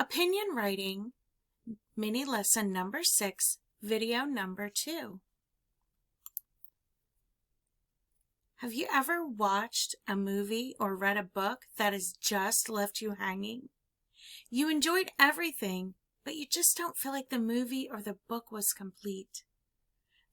Opinion Writing, Mini Lesson Number 6, Video Number 2. Have you ever watched a movie or read a book that has just left you hanging? You enjoyed everything, but you just don't feel like the movie or the book was complete.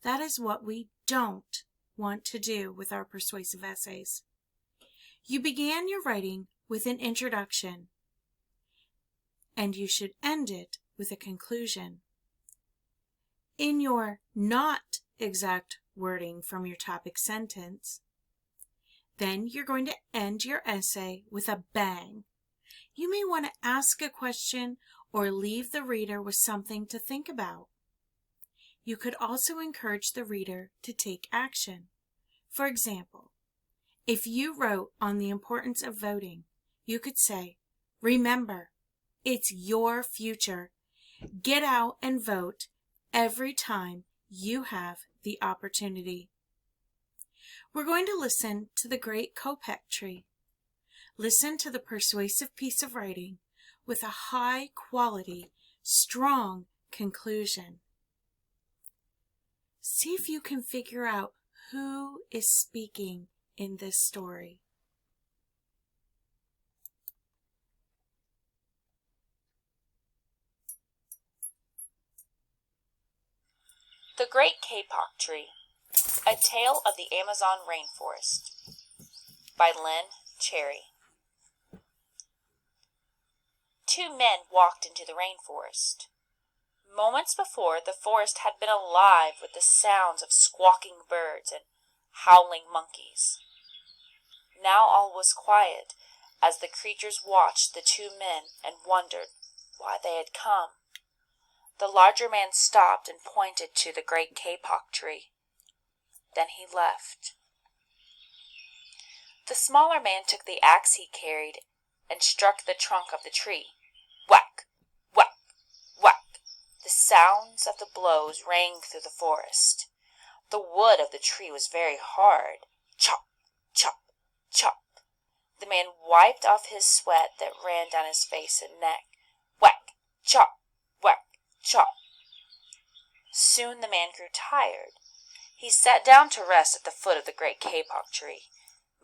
That is what we don't want to do with our persuasive essays. You began your writing with an introduction, and you should end it with a conclusion. In your not exact wording from your topic sentence, then you're going to end your essay with a bang. You may want to ask a question or leave the reader with something to think about. You could also encourage the reader to take action. For example, if you wrote on the importance of voting, you could say, "Remember, it's your future. Get out and vote every time you have the opportunity." We're going to listen to the great catchy. Listen to the persuasive piece of writing with a high quality, strong conclusion. See if you can figure out who is speaking in this story. The Great Kapok Tree, A Tale of the Amazon Rainforest, by Lynn Cherry. Two men walked into the rainforest. Moments before, the forest had been alive with the sounds of squawking birds and howling monkeys. Now all was quiet as the creatures watched the two men and wondered why they had come. The larger man stopped and pointed to the great kapok tree. Then he left. The smaller man took the axe he carried and struck the trunk of the tree. Whack! Whack! Whack! The sounds of the blows rang through the forest. The wood of the tree was very hard. Chop! Chop! Chop! The man wiped off his sweat that ran down his face and neck. Whack! Chop! Whack! Chop! Soon the man grew tired. He sat down to rest at the foot of the great kapok tree.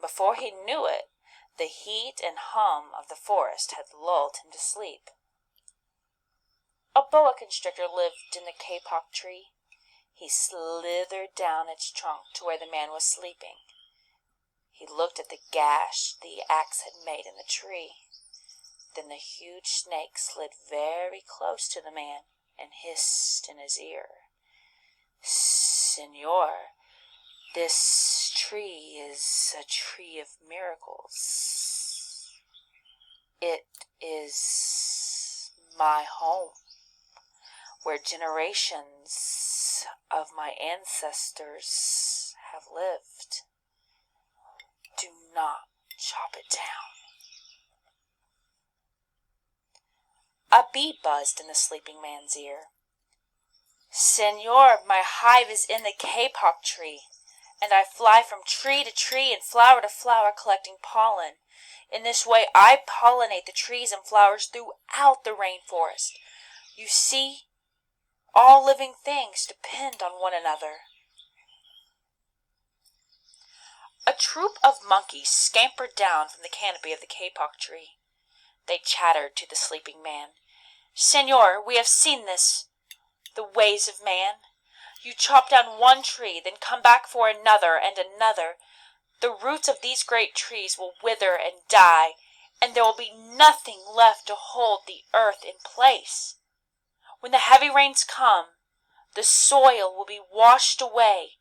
Before he knew it, the heat and hum of the forest had lulled him to sleep. A boa constrictor lived in the kapok tree. He slithered down its trunk to where the man was sleeping. He looked at the gash the axe had made in the tree. Then the huge snake slid very close to the man and hissed in his ear. "Senor, this tree is a tree of miracles. It is my home, where generations of my ancestors have lived. Do not chop it down." A bee buzzed in the sleeping man's ear. "Senor, my hive is in the kapok tree, and I fly from tree to tree and flower to flower collecting pollen. In this way I pollinate the trees and flowers throughout the rainforest. You see, all living things depend on one another." A troop of monkeys scampered down from the canopy of the kapok tree. They chattered to the sleeping man. "Senor, we have seen the ways of man. You chop down one tree, then come back for another and another. The roots of these great trees will wither and die, and there will be nothing left to hold the earth in place. When the heavy rains come, the soil will be washed away,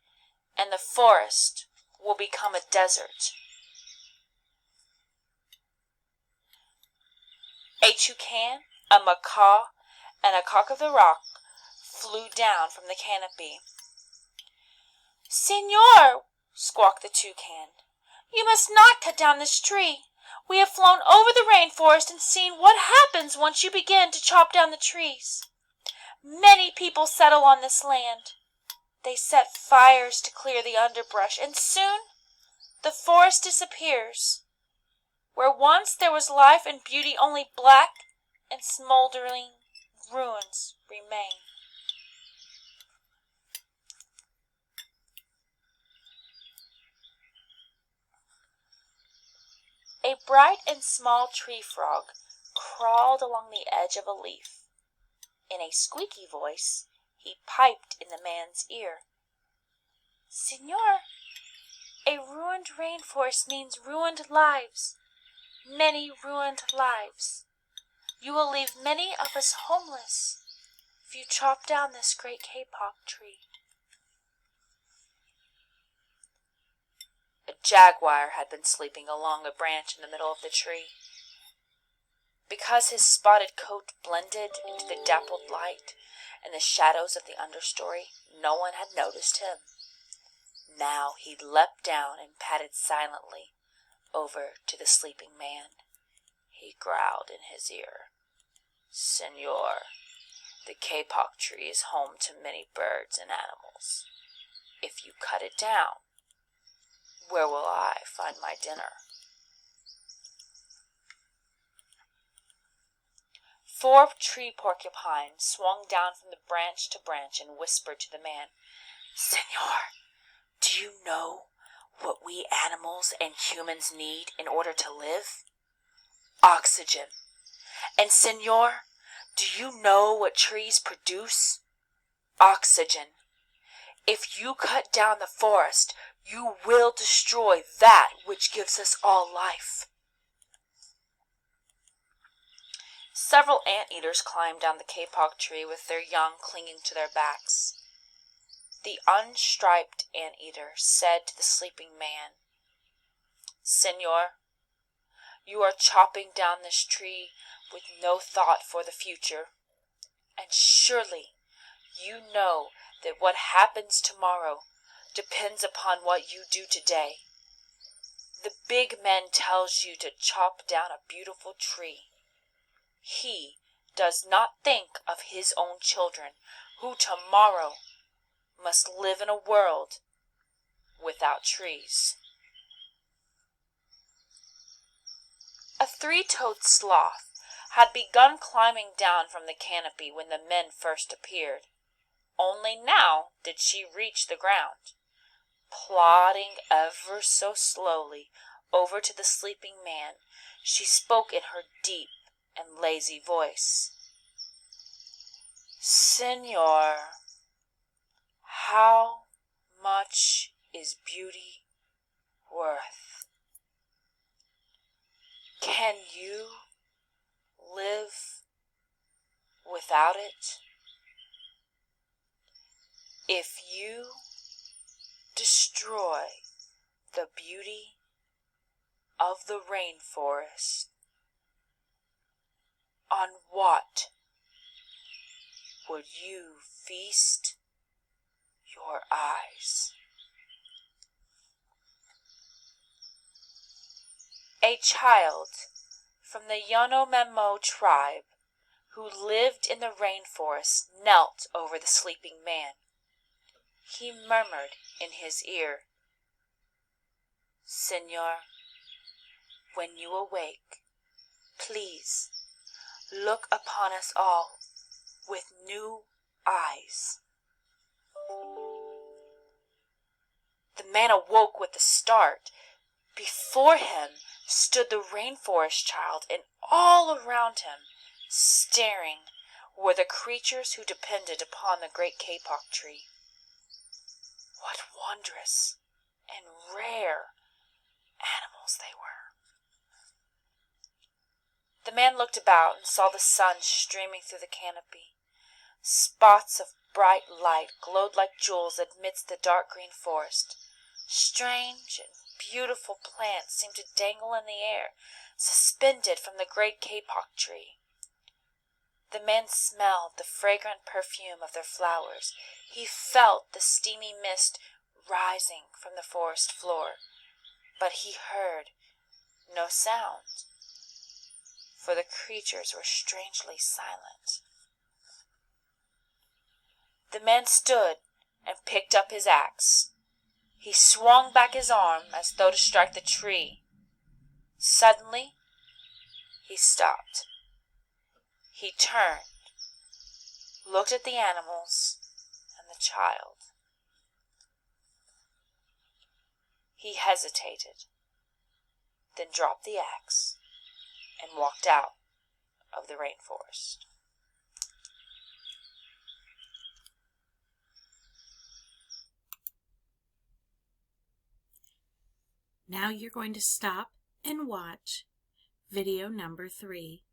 and the forest will become a desert." A toucan, a macaw, and a cock of the rock flew down from the canopy. "Senor," squawked the toucan, "you must not cut down this tree. We have flown over the rainforest and seen what happens once you begin to chop down the trees. Many people settle on this land. They set fires to clear the underbrush, and soon the forest disappears. Where once there was life and beauty, only black and smoldering ruins remain. A bright and small tree frog crawled along the edge of a leaf. In a squeaky voice, he piped in the man's ear. "Signor, a ruined rainforest means ruined lives, many ruined lives. You will leave many of us homeless if you chop down this great kapok tree." A jaguar had been sleeping along a branch in the middle of the tree. Because his spotted coat blended into the dappled light and the shadows of the understory, no one had noticed him. Now he leapt down and padded silently over to the sleeping man. He growled in his ear, "Senor, the kapok tree is home to many birds and animals. If you cut it down, where will I find my dinner?" 4 tree porcupines swung down from the branch to branch and whispered to the man, "Senor, do you know what we animals and humans need in order to live? Oxygen. And senor, do you know what trees produce? Oxygen. If you cut down the forest, you will destroy that which gives us all life." Several anteaters climbed down the kapok tree with their young clinging to their backs. The unstriped anteater said to the sleeping man, "Senor, you are chopping down this tree with no thought for the future, and surely you know that what happens tomorrow depends upon what you do today. The big man tells you to chop down a beautiful tree. He does not think of his own children, who tomorrow must live in a world without trees." A 3-toed sloth had begun climbing down from the canopy when the men first appeared. Only now did she reach the ground. Plodding ever so slowly over to the sleeping man, she spoke in her deep and lazy voice, "Senor, how much is beauty worth? Can you live without it? If you destroy the beauty of the rainforest, on what would you feast your eyes?" A child from the Yanomamo tribe who lived in the rainforest knelt over the sleeping man. He murmured in his ear, "Senor, when you awake, please look upon us all with new eyes." The man awoke with a start. Before him stood the rainforest child, and all around him, staring, were the creatures who depended upon the great kapok tree. What wondrous and rare animals they were. The man looked about and saw the sun streaming through the canopy. Spots of bright light glowed like jewels amidst the dark green forest. Strange and beautiful plants seemed to dangle in the air, suspended from the great kapok tree. The man smelled the fragrant perfume of their flowers. He felt the steamy mist rising from the forest floor, but he heard no sound, for the creatures were strangely silent. The man stood and picked up his axe. He swung back his arm as though to strike the tree. Suddenly, he stopped. He turned, looked at the animals and the child. He hesitated, then dropped the axe and walked out of the rainforest. Now you're going to stop and watch video number 3.